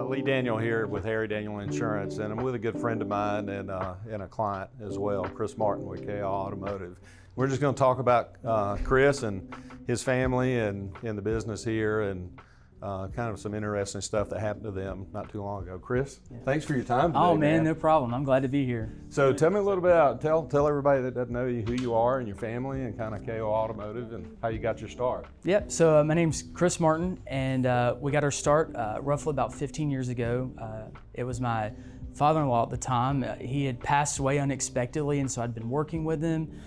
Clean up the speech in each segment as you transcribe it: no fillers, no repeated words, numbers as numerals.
Lee Daniel here with Harry Daniel Insurance, and I'm with a good friend of mine and a client as well, Chris Martin with KL Automotive. We're just going to talk about Chris and his family and the business here, and kind of some interesting stuff that happened to them not too long ago. Chris, thanks for your time today. Oh man, no problem. I'm glad to be here. So tell me a little bit about, tell everybody that doesn't know you who you are and your family and kind of KO Automotive and how you got your start. Yep, so my name's Chris Martin, and we got our start roughly about 15 years ago. It was my father-in-law at the time. He had passed away unexpectedly, and so I'd been working with him,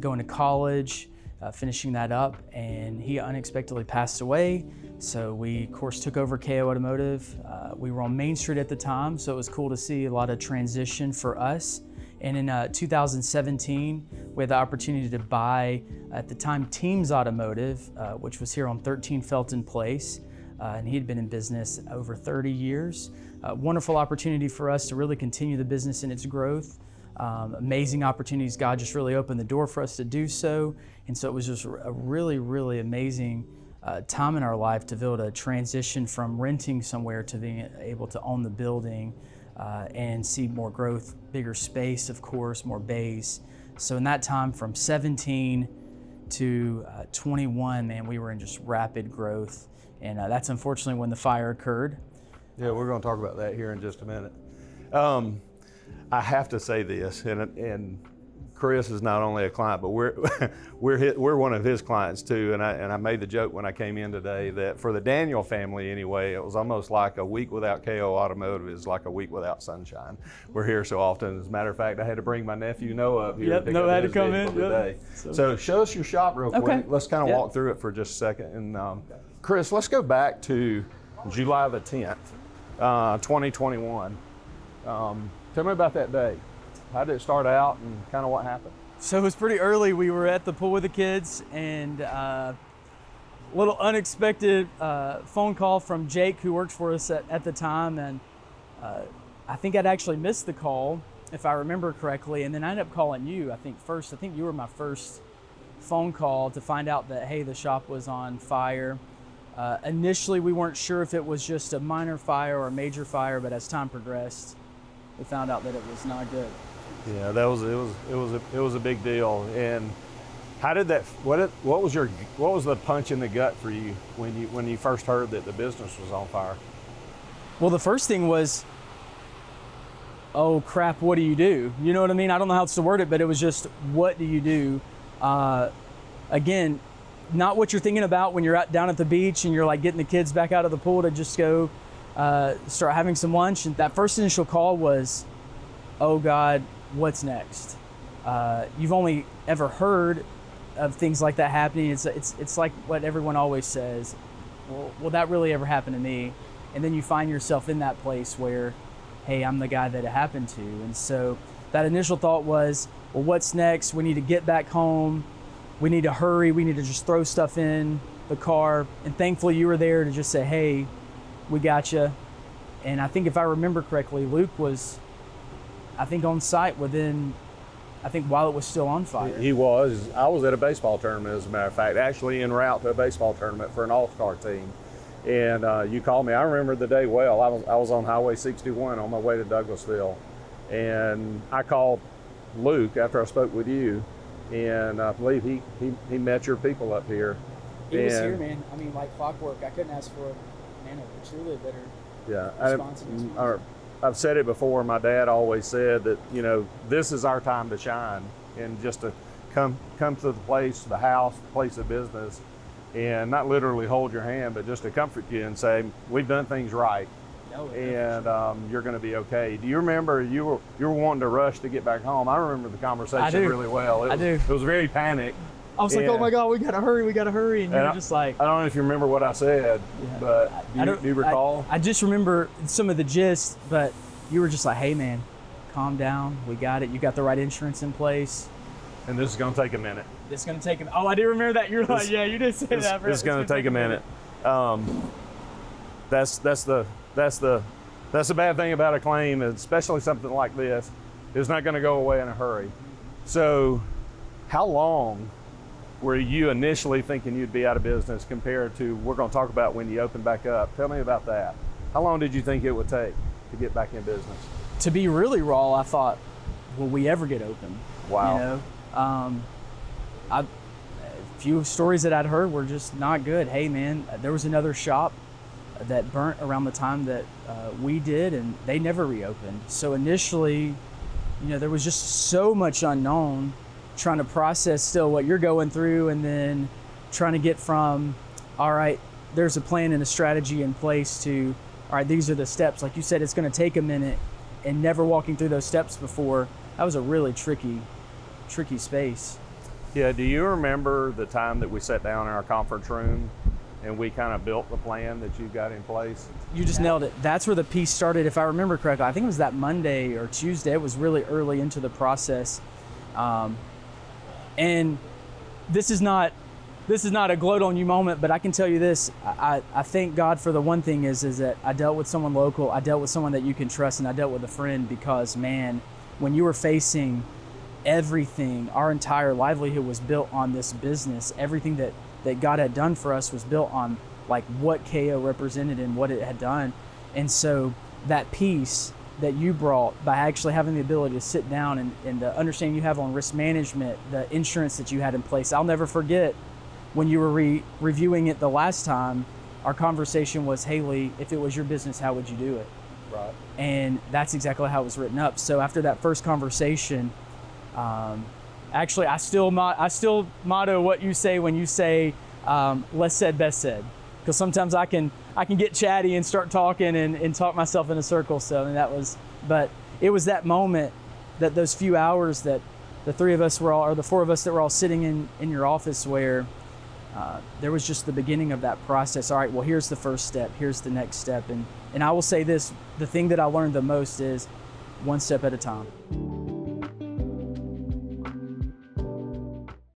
going to college, finishing that up, and he unexpectedly passed away. So we, of course, took over KO Automotive. We were on Main Street at the time, so it was cool to see a lot of transition for us. And in 2017, we had the opportunity to buy, at the time, Teams Automotive, which was here on 13 Felton Place. And he had been in business over 30 years. Wonderful opportunity for us to really continue the business in its growth. Amazing opportunities. God just really opened the door for us to do so. And so it was just a really, really amazing time in our life to be able to transition from renting somewhere to being able to own the building and see more growth, bigger space, of course, more bays. So in that time from 17 to 21, man, we were in just rapid growth. And that's unfortunately when the fire occurred. Yeah, we're going to talk about that here in just a minute. I have to say this, and Chris is not only a client, but we're one of his clients too. And I made the joke when I came in today that for the Daniel family anyway, it was almost like a week without KO Automotive is like a week without sunshine. We're here so often. As a matter of fact, I had to bring my nephew Noah up here. Yep, Noah had to come in today. Yep. So show us your shop real quick. Okay. Let's kind of walk through it for just a second. And Chris, let's go back to July the 10th, 2021. Tell me about that day. How did it start out and kind of what happened? So it was pretty early. We were at the pool with the kids, and a little unexpected phone call from Jake, who worked for us at the time. And I think I'd actually missed the call, if I remember correctly. And then I ended up calling you, I think first. I think you were my first phone call to find out that, hey, the shop was on fire. Initially, we weren't sure if it was just a minor fire or a major fire, but as time progressed, we found out that it was not good. Yeah, it was a big deal. And how did that? What was the punch in the gut for you when you first heard that the business was on fire? Well, the first thing was, oh crap, what do you do? You know what I mean? I don't know how else to word it, but it was just, what do you do? Again, not what you're thinking about when you're out down at the beach and you're like getting the kids back out of the pool to just go start having some lunch. And that first initial call was, oh God, what's next? You've only ever heard of things like that happening. It's like what everyone always says, well, will that really ever happen to me? And then you find yourself in that place where, hey, I'm the guy that it happened to. And so that initial thought was, well, what's next? We need to get back home. We need to hurry. We need to just throw stuff in the car. And thankfully you were there to just say, hey, we got you. And I think if I remember correctly, Luke was, I think, on site within, I think while it was still on fire. He was. I was at a baseball tournament, as a matter of fact, actually en route to a baseball tournament for an all-star team. And you called me. I remember the day well. I was on Highway 61 on my way to Douglasville. And I called Luke after I spoke with you. And I believe he met your people up here. He was here, man. I mean, like clockwork. I couldn't ask for a truly better response. I've said it before. My dad always said that, this is our time to shine, and just to come to the house, the place of business, and not literally hold your hand, but just to comfort you and say, we've done things right. And you're going to be okay. Do you remember you were wanting to rush to get back home? I remember the conversation really well. It was very panicked. I was like, oh my God, we got to hurry. And you were just like, I don't know if you remember what I said, but do you recall? I just remember some of the gist, but you were just like, hey man, calm down. We got it. You got the right insurance in place. And this is going to take a minute. It's going to take oh, I do remember that. You're like, yeah, you did say that. It's going to take a minute. That's the bad thing about a claim, especially something like this. It's not going to go away in a hurry. So how long were you initially thinking you'd be out of business compared to, we're going to talk about when you opened back up? Tell me about that. How long did you think it would take to get back in business? To be really raw, I thought, will we ever get open? Wow. You know, a few stories that I'd heard were just not good. Hey man, there was another shop that burnt around the time that we did, and they never reopened. So initially, you know, there was just so much unknown, trying to process still what you're going through, and then trying to get from, all right, there's a plan and a strategy in place, to, all right, these are the steps. Like you said, it's going to take a minute, and never walking through those steps before, that was a really tricky space. Yeah, do you remember the time that we sat down in our conference room and we kind of built the plan that you got in place? You just nailed it. That's where the piece started, if I remember correctly. I think it was that Monday or Tuesday. It was really early into the process. And this is not a gloat on you moment, but I can tell you this. I thank God for the one thing is that I dealt with someone local, I dealt with someone that you can trust, and I dealt with a friend, because man, when you were facing everything, our entire livelihood was built on this business. Everything that God had done for us was built on like what KO represented and what it had done. And so that piece that you brought by actually having the ability to sit down and the understanding you have on risk management, the insurance that you had in place. I'll never forget when you were reviewing it the last time, our conversation was, hey Lee, if it was your business, how would you do it? Right. And that's exactly how it was written up. So after that first conversation, actually, I still motto what you say when you say less said, best said, because sometimes I can get chatty and start talking and talk myself in a circle. So but it was that moment, that those few hours that the three of us were all, or the four of us that were all sitting in your office, where there was just the beginning of that process. All right, well, here's the first step, here's the next step, and I will say this: the thing that I learned the most is one step at a time.